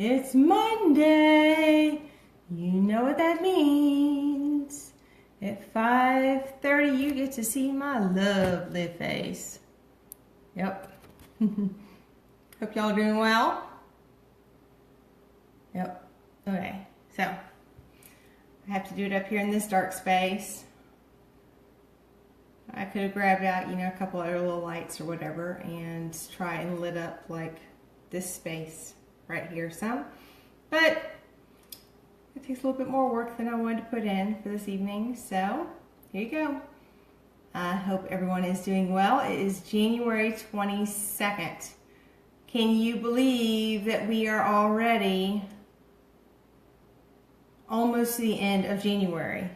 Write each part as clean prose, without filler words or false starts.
It's Monday. You know what that means. At 5:30, you get to see my lovely face. Yep. Hope y'all are doing well. Yep. Okay. So, I have to do it up here in this dark space. I could have grabbed out, a couple other little lights or whatever and try and lit up like this space right here some. But it takes a little bit more work than I wanted to put in for this evening. So, here you go. I hope everyone is doing well. It is January 22nd. Can you believe that we are already almost to the end of January?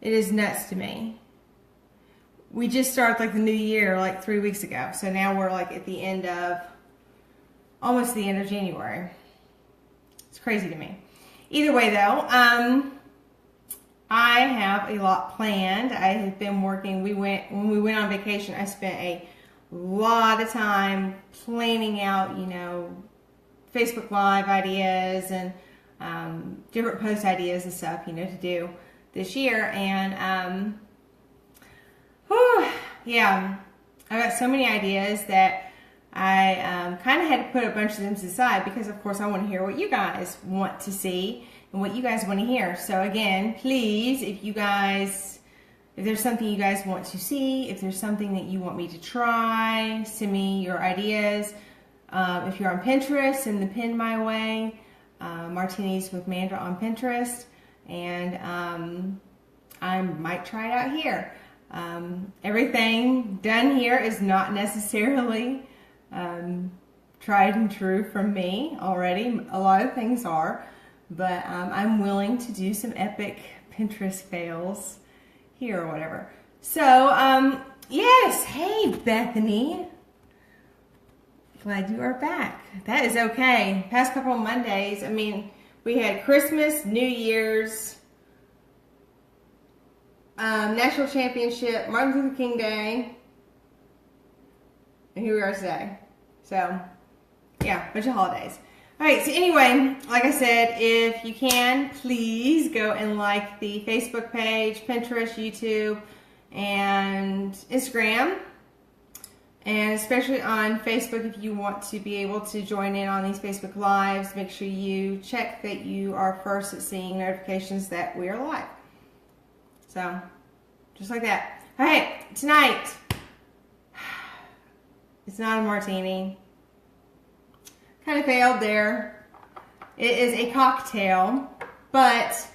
It is nuts to me. We just started like the new year like 3 weeks ago. So now we're like at the end of, almost the end of January. It's crazy to me. Either way though, I have a lot planned. I have been working, when we went on vacation, I spent a lot of time planning out, Facebook Live ideas and different post ideas and stuff, to do this year. And yeah, I got so many ideas that I kind of had to put a bunch of them aside because, of course, I want to hear what you guys want to see and what you guys want to hear. So again, please, if there's something you guys want to see, if there's something that you want me to try, send me your ideas. If you're on Pinterest, send the pin my way. Martinis with Mandra on Pinterest, and I might try it out here. Everything done here is not necessarily tried and true from me already. A lot of things are, but I'm willing to do some epic Pinterest fails here or whatever. So, yes, hey Bethany. Glad you are back. That is okay. Past couple of Mondays, we had Christmas, New Year's, National Championship, Martin Luther King Day, and here we are today. So, yeah, bunch of holidays. Alright, so anyway, like I said, if you can, please go and like the Facebook page, Pinterest, YouTube, and Instagram. And especially on Facebook, if you want to be able to join in on these Facebook Lives, make sure you check that you are first at seeing notifications that we are live. So, just like that. All right, tonight, it's not a martini. Kind of failed there. It is a cocktail, but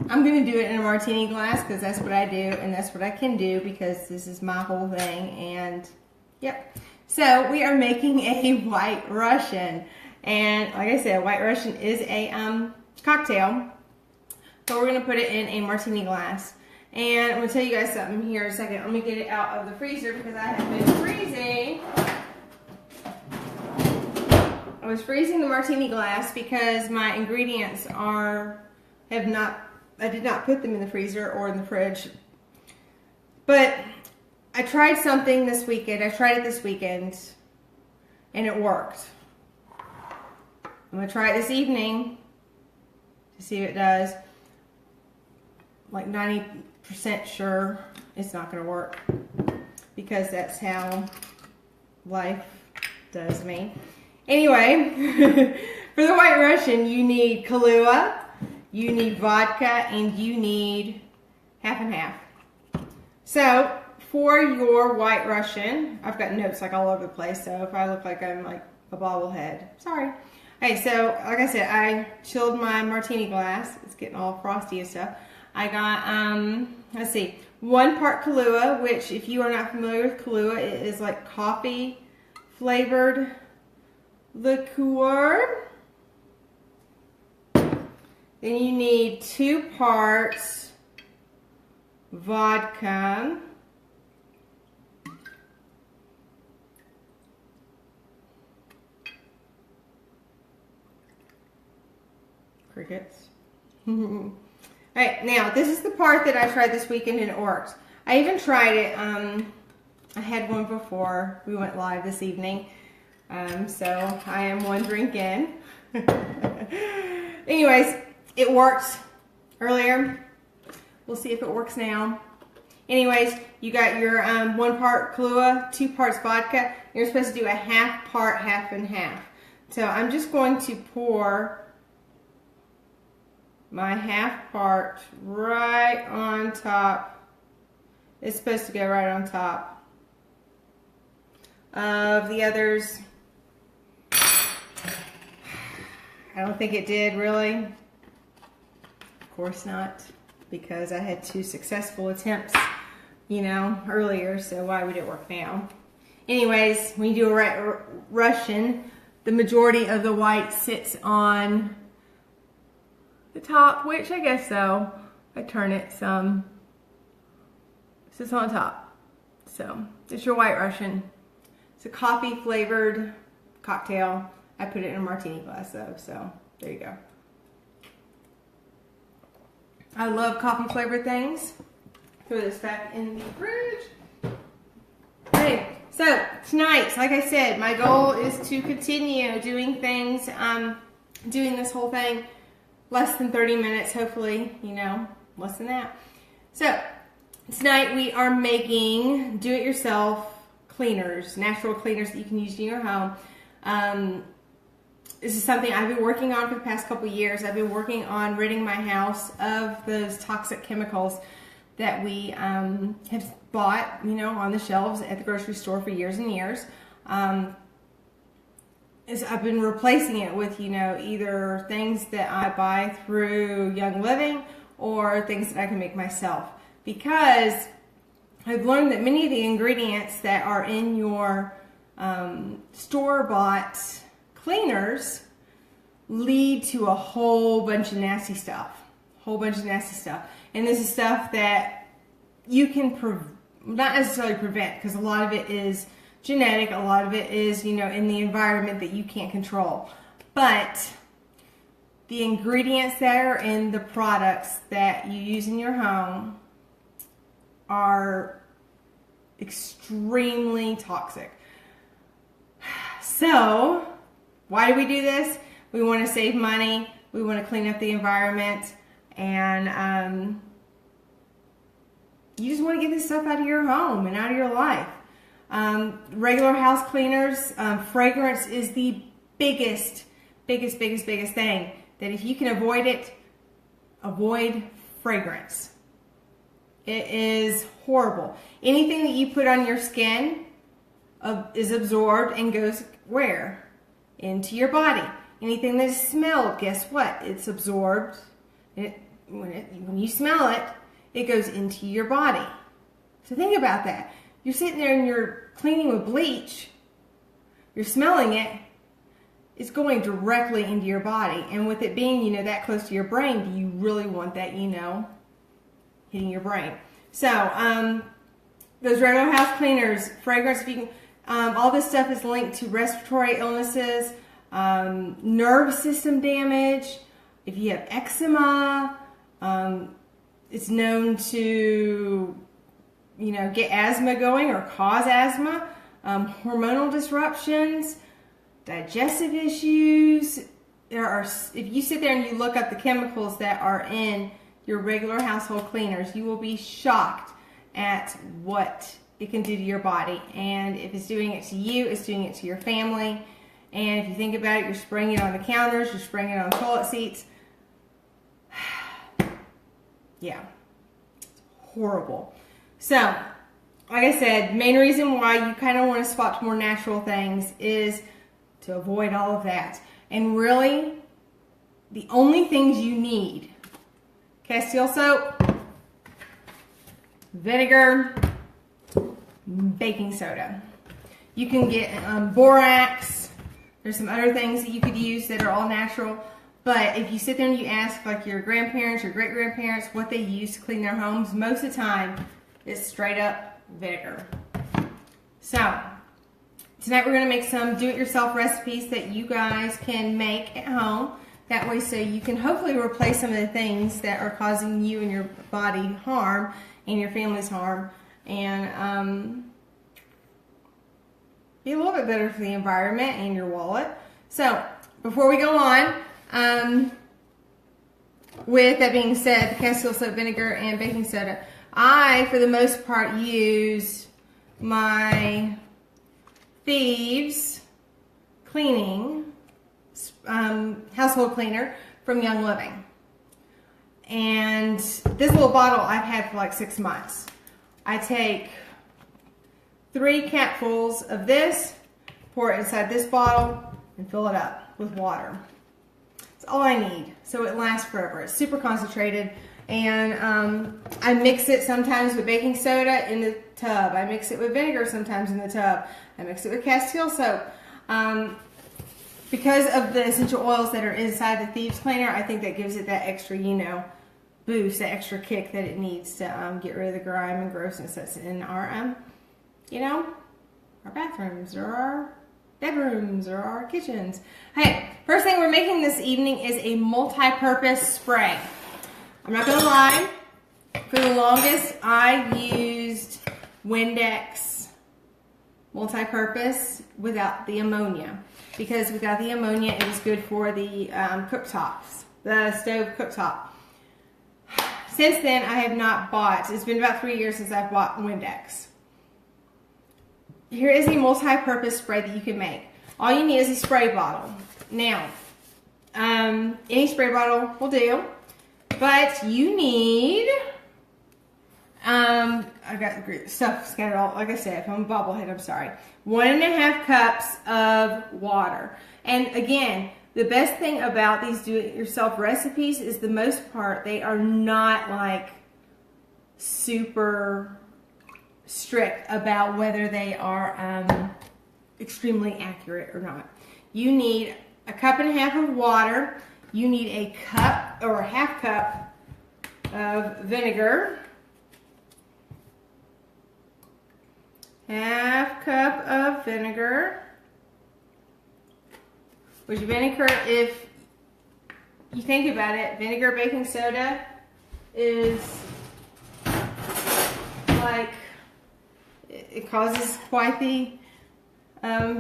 I'm going to do it in a martini glass because that's what I do and that's what I can do because this is my whole thing. And, yep. So, we are making a White Russian. And, like I said, White Russian is a cocktail. So we're going to put it in a martini glass. And I'm going to tell you guys something here in a second. Let me get it out of the freezer because I have been freezing. I was freezing the martini glass because my ingredients I did not put them in the freezer or in the fridge. But I tried something this weekend. I tried it this weekend and it worked. I'm going to try it this evening to see if it does. Like 90% sure it's not going to work because that's how life does me. Anyway, for the White Russian, you need Kahlua, you need vodka, and you need half and half. So, for your White Russian, I've got notes like all over the place, so if I look like I'm like a bobblehead, sorry. Okay, so like I said, I chilled my martini glass. It's getting all frosty and stuff. I got, let's see, 1 part Kahlua, which if you are not familiar with Kahlua, it is like coffee flavored liqueur. Then you need 2 parts vodka. Crickets. Alright, now this is the part that I tried this weekend and it worked. I even tried it, I had one before we went live this evening. So I am one drink in. Anyways, it worked earlier. We'll see if it works now. Anyways, you got your 1 part Kahlua, 2 parts vodka. You're supposed to do a half part, half and half. So I'm just going to pour my half part right on top. It's supposed to go right on top of the others. I don't think it did, really. Of course not, because I had 2 successful attempts, you know, earlier, so why would it work now? Anyways, when you do a Russian, the majority of the white sits on the top, which I guess so. I turn it some, sits on top. So, it's your white Russian. It's a coffee flavored cocktail. I put it in a martini glass though, so there you go. I love coffee flavored things. Throw this back in the fridge. Okay, so tonight, like I said, my goal is to continue doing things, doing this whole thing less than 30 minutes, hopefully, you know, less than that. So tonight we are making do-it-yourself cleaners, natural cleaners that you can use in your home. This is something I've been working on for the past couple years. I've been working on ridding my house of those toxic chemicals that we have bought, you know, on the shelves at the grocery store for years and years. I've been replacing it with, you know, either things that I buy through Young Living or things that I can make myself. Because I've learned that many of the ingredients that are in your store-bought cleaners lead to a whole bunch of nasty stuff. And this is stuff that you can not necessarily prevent, because a lot of it is genetic, a lot of it is, you know, in the environment that you can't control. But the ingredients that are in the products that you use in your home are extremely toxic. So, why do we do this? We want to save money, we want to clean up the environment, and you just want to get this stuff out of your home and out of your life. Regular house cleaners, fragrance is the biggest thing. That if you can avoid it, avoid fragrance. It is horrible. Anything that you put on your skin is absorbed and goes where? Into your body. Anything that is smelled, guess what? It's absorbed. When you smell it, it goes into your body. So think about that. You're sitting there and you're cleaning with bleach. You're smelling it. It's going directly into your body. And with it being, you know, that close to your brain, do you really want that, you know, hitting your brain? So, those regular house cleaners, fragrance, if you can, all this stuff is linked to respiratory illnesses, nerve system damage. If you have eczema, it's known to, you know, get asthma going or cause asthma, hormonal disruptions, digestive issues. If you sit there and you look up the chemicals that are in your regular household cleaners, you will be shocked at what it can do to your body. And if it's doing it to you, it's doing it to your family. And if you think about it, you're spraying it on the counters, you're spraying it on toilet seats. Yeah, it's horrible. So, like I said, main reason why you kind of want to swap to more natural things is to avoid all of that. And really, the only things you need: Castile soap, vinegar, baking soda. You can get borax. There's some other things that you could use that are all natural. But if you sit there and you ask like your grandparents, your great-grandparents, what they use to clean their homes, most of the time it's straight up vinegar. So, tonight we're going to make some do-it-yourself recipes that you guys can make at home. That way so you can hopefully replace some of the things that are causing you and your body harm and your family's harm. And be a little bit better for the environment and your wallet. So, before we go on, with that being said, the Castile soap, vinegar, and baking soda, I, for the most part, use my Thieves cleaning household cleaner from Young Living. And this little bottle I've had for like 6 months. I take 3 capfuls of this, pour it inside this bottle, and fill it up with water. That's all I need, so it lasts forever. It's super concentrated, and I mix it sometimes with baking soda in the tub. I mix it with vinegar sometimes in the tub. I mix it with Castile soap. Because of the essential oils that are inside the Thieves Cleaner, I think that gives it that extra, you know, boost, that extra kick that it needs to get rid of the grime and grossness that's in our, you know, our bathrooms or our bedrooms or our kitchens. Hey, first thing we're making this evening is a multi-purpose spray. I'm not gonna lie, for the longest I used Windex multi-purpose without the ammonia, because without the ammonia it was good for the cooktops, the stove cooktop. Since then I have not bought, it's been about 3 years since I've bought Windex. Here is a multi-purpose spray that you can make. All you need is a spray bottle. Now, any spray bottle will do, but you need, I got stuff scattered all, like I said, I'm a bobblehead, I'm sorry. 1.5 cups of water. And again, the best thing about these do-it-yourself recipes is the most part, they are not like super strict about whether they are extremely accurate or not. You need 1.5 cups of water. You need a cup or 1/2 cup of vinegar. 1/2 cup of vinegar. Which vinegar, if you think about it, vinegar, baking soda is like, it causes quite the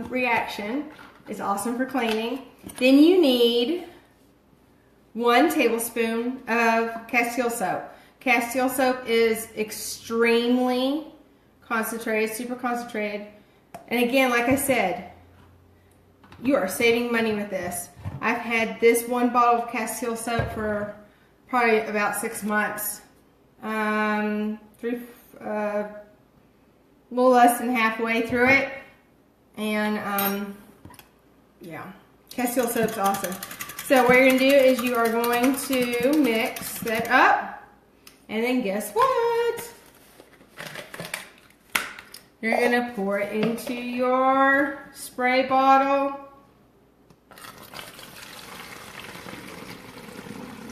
reaction. It's awesome for cleaning. Then you need 1 tablespoon of Castile soap. Castile soap is extremely concentrated, super concentrated. And again, like I said, you are saving money with this. I've had this 1 bottle of Castile soap for probably about 6 months. A little less than halfway through it. And yeah, Castile soap's awesome. So what you're going to do is you are going to mix that up. And then guess what? You're going to pour it into your spray bottle.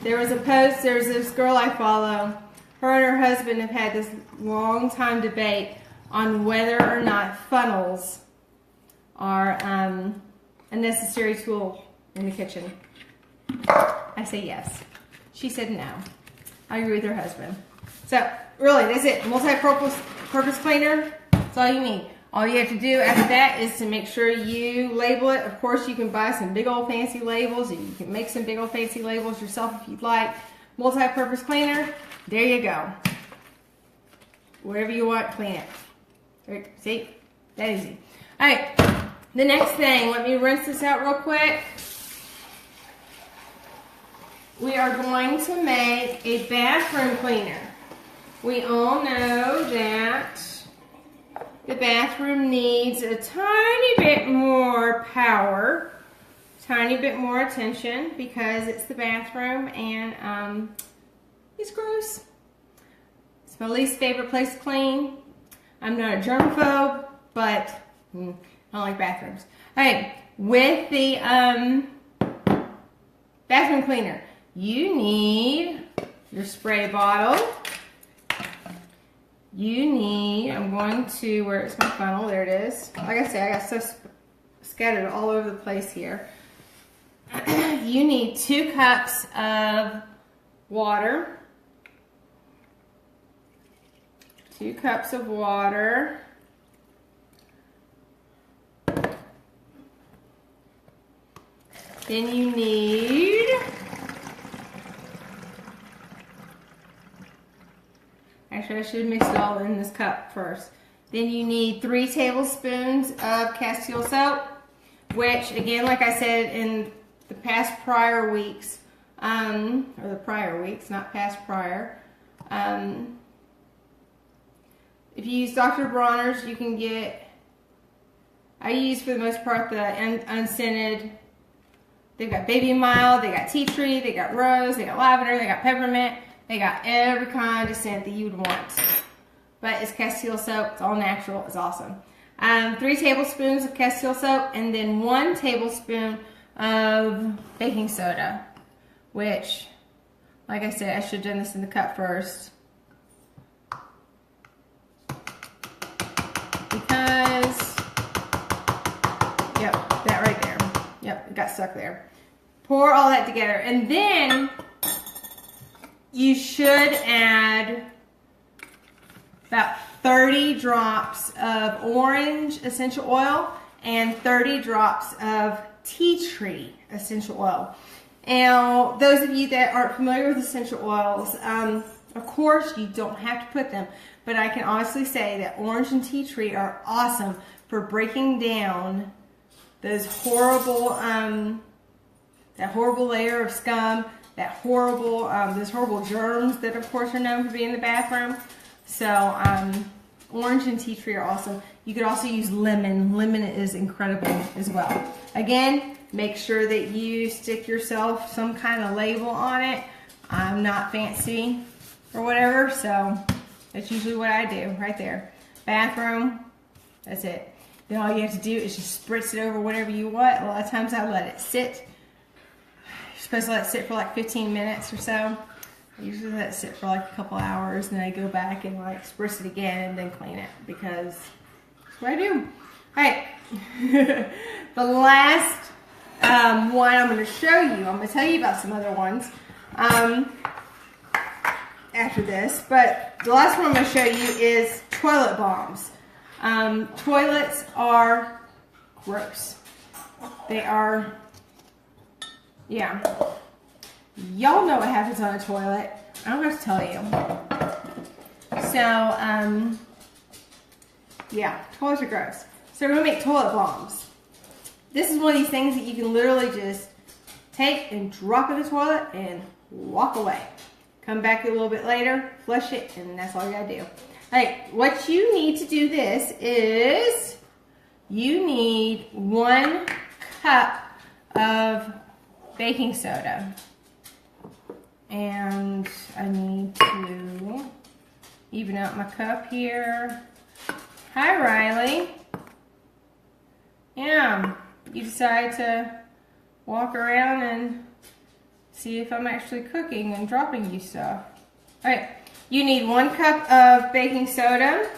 There was a post, there's this girl I follow. Her and her husband have had this long time debate on whether or not funnels are a necessary tool in the kitchen. I say yes. She said no. I agree with her husband. So, really, that's it. Multi-purpose cleaner, that's all you need. All you have to do after that is to make sure you label it. Of course, you can buy some big old fancy labels, and you can make some big old fancy labels yourself if you'd like. Multi-purpose cleaner, there you go. Whatever you want, clean it. See? That easy. Alright, the next thing, let me rinse this out real quick. We are going to make a bathroom cleaner. We all know that the bathroom needs a tiny bit more power, tiny bit more attention, because it's the bathroom and it's gross. It's my least favorite place to clean. I'm not a germaphobe, but I don't like bathrooms. Alright, with the bathroom cleaner, you need your spray bottle. You need, I'm going to, where's my funnel? There it is. Like I said, I got so scattered all over the place here. You need 2 cups of water. 2 cups of water. Then you need actually I should have mixed it all in this cup first. Then you need 3 tablespoons of Castile soap, which again, like I said in the prior weeks, or the prior weeks, not past prior. If you use Dr. Bronner's, you can get, I use for the most part the unscented. They've got baby mild, they got tea tree, they got rose, they got lavender, they got peppermint, they got every kind of scent that you would want. But it's Castile soap, it's all natural, it's awesome. 3 tablespoons of Castile soap, and then 1 tablespoon of baking soda, which, like I said, I should have done this in the cup first. Because, yep, that right there. Yep, it got stuck there. Pour all that together, and then you should add about 30 drops of orange essential oil and 30 drops of tea tree essential oil. Now, those of you that aren't familiar with essential oils, of course you don't have to put them, but I can honestly say that orange and tea tree are awesome for breaking down those horrible, that horrible layer of scum, that horrible, those horrible germs that of course are known for being in the bathroom. So orange and tea tree are awesome. You could also use lemon. Lemon is incredible as well. Again, make sure that you stick yourself some kind of label on it. I'm not fancy or whatever, so that's usually what I do right there. Bathroom, that's it. Then all you have to do is just spritz it over whatever you want. A lot of times I let it sit. You're supposed to let it sit for like 15 minutes or so. I usually let it sit for like a couple hours, and then I go back and like spritz it again and then clean it, because that's what I do. Alright, the last one I'm going to show you, I'm going to tell you about some other ones after this, but the last one I'm going to show you is toilet bombs. Toilets are gross. They are, yeah. Y'all know what happens on a toilet. I don't have to tell you. So, yeah, toilets are gross. So we're going to make toilet bombs. This is one of these things that you can literally just take and drop in the toilet and walk away. Come back a little bit later, flush it, and that's all you got to do. Alright, what you need to do this is you need 1 cup of baking soda. And I need to even out my cup here. Hi, Riley. Yeah, you decide to walk around and see if I'm actually cooking and dropping you stuff. Alright, you need 1 cup of baking soda.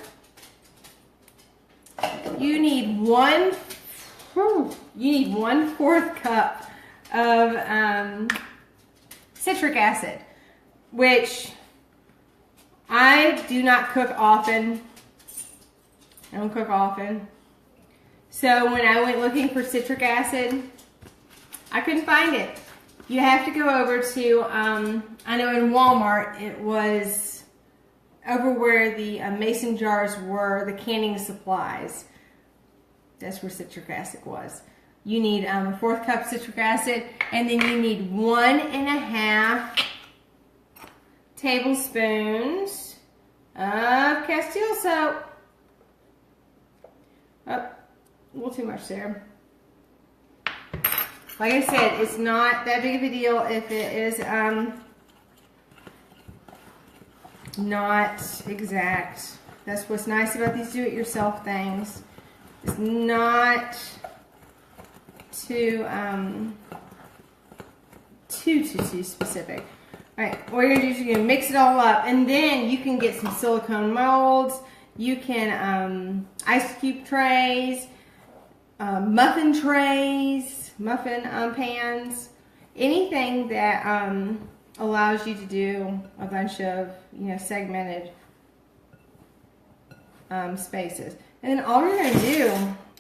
You need 1/4 cup of citric acid, which I do not cook often. I don't cook often. So when I went looking for citric acid, I couldn't find it. You have to go over to, I know in Walmart, it was over where the mason jars were, the canning supplies. That's where citric acid was. You need a 1/4 cup citric acid, and then you need 1.5 tablespoons of Castile soap. Oh, a little too much there. Like I said, it's not that big of a deal if it is not exact. That's what's nice about these do-it-yourself things. It's not too specific. Alright, what you're gonna do is you're gonna mix it all up, and then you can get some silicone molds. You can ice cube trays, muffin trays, muffin pans, anything that allows you to do a bunch of, you know, segmented spaces. And then all you're going to do,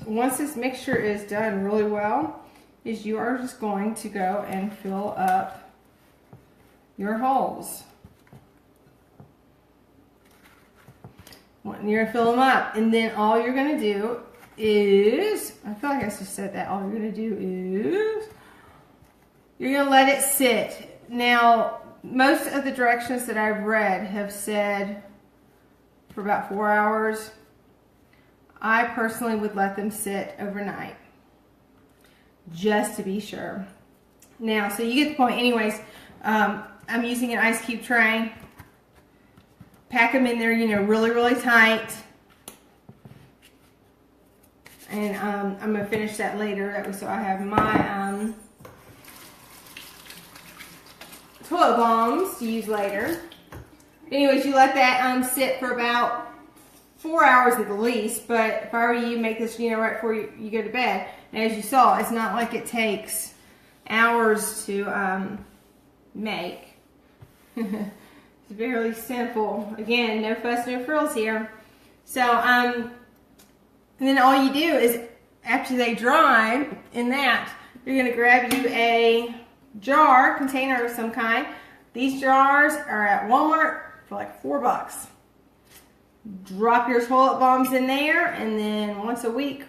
once this mixture is done really well, is you are just going to go and fill up your holes. You're going to fill them up, and then all you're going to do is, I feel like I just said that, all you're going to do is, you're going to let it sit. Now, most of the directions that I've read have said for about 4 hours. I personally would let them sit overnight, just to be sure. Now, so you get the point. Anyways, I'm using an ice cube tray. Pack them in there, you know, really, really tight. And I'm going to finish that later. That was so I have my toilet bombs to use later. Anyways, you let that sit for about 4 hours at the least. But if I were you, make this, you know, right before you go to bed. And as you saw, it's not like it takes hours to make. It's very simple. Again, no fuss, no frills here. So, and then all you do is, after they dry in that, you're going to grab you a jar, container of some kind. These jars are at Walmart for like $4. Drop your toilet bombs in there, and then once a week,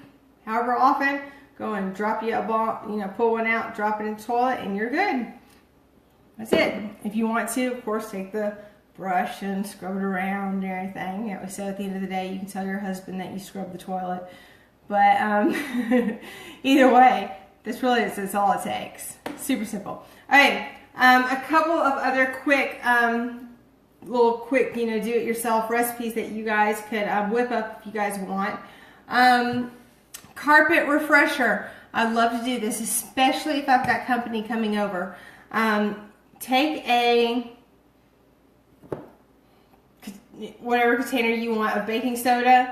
however often, go and drop you a bomb, you know, pull one out, drop it in the toilet, and you're good. That's it. If you want to, of course, take the brush and scrub it around and everything. That was so at the end of the day, you can tell your husband that you scrubbed the toilet. But either way, that's all it takes. Super simple. All right, a couple of other quick, you know, do-it-yourself recipes that you guys could whip up if you guys want. Carpet refresher. I love to do this, especially if I've got company coming over. Take a whatever container you want of baking soda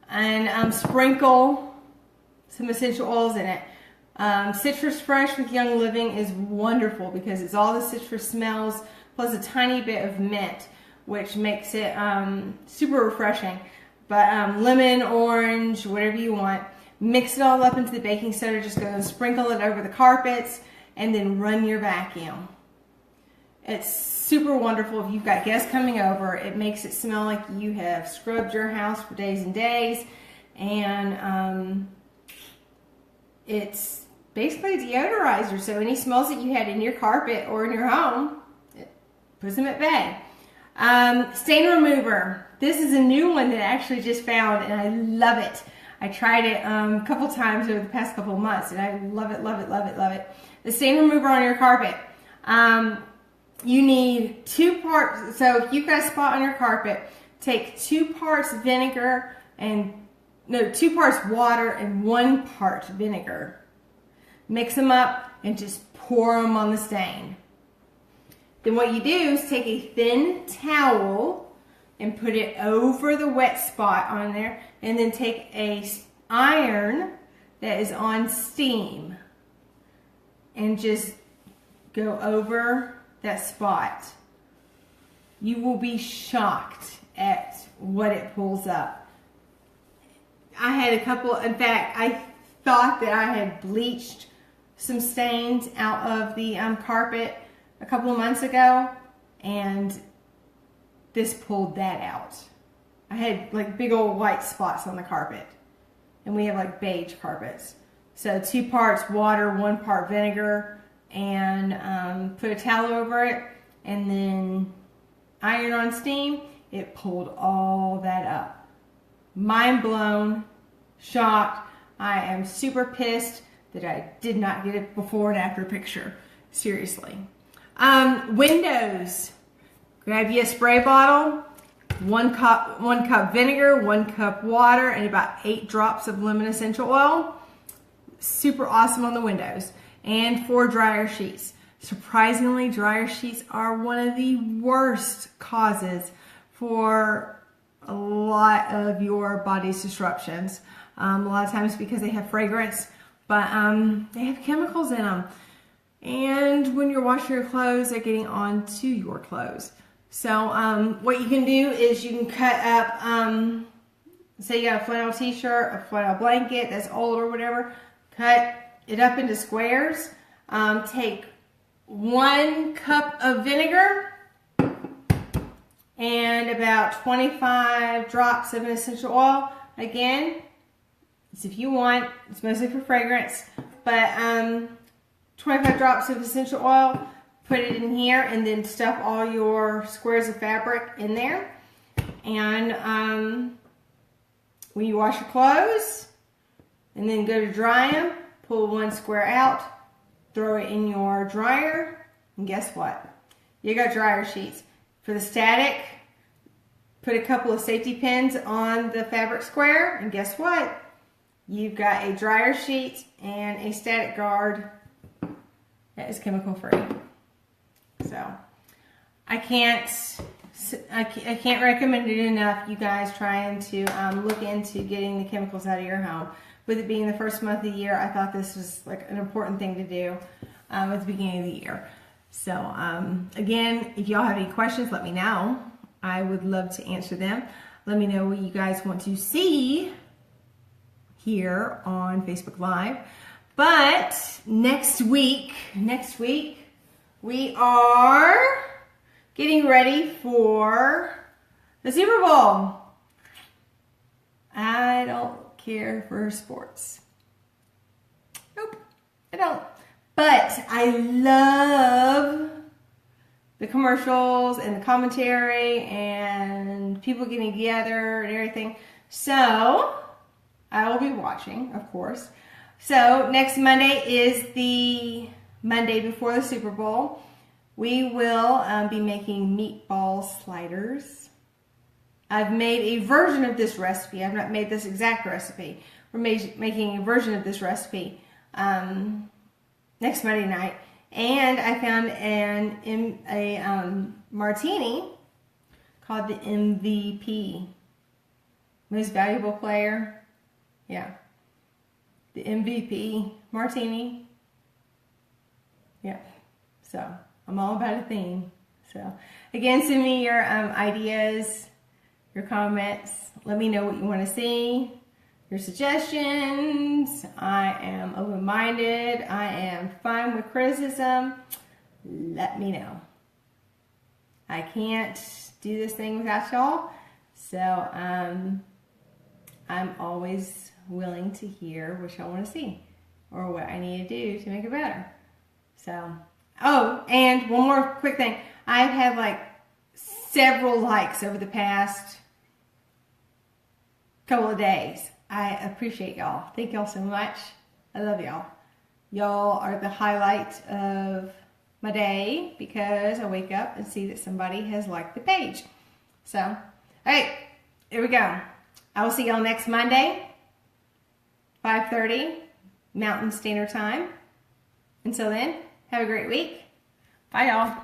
and sprinkle some essential oils in it. Citrus Fresh with Young Living is wonderful because it's all the citrus smells plus a tiny bit of mint, which makes it super refreshing. But lemon, orange, whatever you want. Mix it all up into the baking soda. Just go and sprinkle it over the carpets and then run your vacuum. It's super wonderful if you've got guests coming over. It makes it smell like you have scrubbed your house for days and days. And it's basically a deodorizer. So any smells that you had in your carpet or in your home, it puts them at bay. Stain remover. This is a new one that I actually just found, and I love it. I tried it a couple times over the past couple of months, and I love it, love it, love it, love it. The stain remover on your carpet. You need 2 parts. So if you've got a spot on your carpet, take 2 parts vinegar and 2 parts water and 1 part vinegar. Mix them up and just pour them on the stain. Then what you do is take a thin towel and put it over the wet spot on there, and then take a iron that is on steam and just go over that spot. You will be shocked at what it pulls up. I had a couple, in fact, I thought that I had bleached some stains out of the carpet a couple of months ago, and this pulled that out. I had like big old white spots on the carpet, and we have like beige carpets. So 2 parts water, 1 part vinegar, and put a towel over it, and then iron on steam. It pulled all that up. Mind blown, shocked. I am super pissed that I did not get it before and after picture. Seriously. Windows. Grab you a spray bottle, 1 cup vinegar, 1 cup water, and about 8 drops of lemon essential oil. Super awesome on the windows. And 4 dryer sheets. Surprisingly, dryer sheets are one of the worst causes for a lot of your body's disruptions. A lot of times because they have fragrance, but they have chemicals in them. And when you're washing your clothes, they're getting onto your clothes. So what you can do is you can cut up, say you got a flannel t-shirt, a flannel blanket that's old or whatever, cut it up into squares. Take 1 cup of vinegar and about 25 drops of an essential oil. Again, it's if you want, it's mostly for fragrance, but 25 drops of essential oil, put it in here, and then stuff all your squares of fabric in there. And when you wash your clothes and then go to dry them, pull 1 square out, throw it in your dryer, and guess what? You got dryer sheets. For the static, put a couple of safety pins on the fabric square, and guess what? You've got a dryer sheet and a static guard that is chemical free. So I can't recommend it enough. You guys trying to look into getting the chemicals out of your home. With it being the first month of the year, I thought this was like an important thing to do at the beginning of the year. So again, if y'all have any questions, let me know. I would love to answer them. Let me know what you guys want to see here on Facebook Live. But next week we are getting ready for the Super Bowl. I don't care for sports. Nope, I don't. But I love the commercials and the commentary and people getting together and everything. So I will be watching, of course. So next Monday is the Monday before the Super Bowl. We will be making meatball sliders. I've made a version of this recipe. I've not made this exact recipe. We're making a version of this recipe next Monday night. And I found a martini called the MVP. Most Valuable Player. Yeah. The MVP martini. Yeah. So I'm all about a theme. So again, send me your ideas, your comments. Let me know what you want to see, your suggestions. I am open-minded. I am fine with criticism. Let me know. I can't do this thing without y'all. So I'm always willing to hear what y'all want to see or what I need to do to make it better. So, oh, and one more quick thing. I've had like several likes over the past couple of days. I appreciate y'all. Thank y'all so much. I love y'all. Y'all are the highlight of my day because I wake up and see that somebody has liked the page. So, all right, here we go. I will see y'all next Monday, 5:30 Mountain Standard Time. Until then, have a great week. Bye, y'all.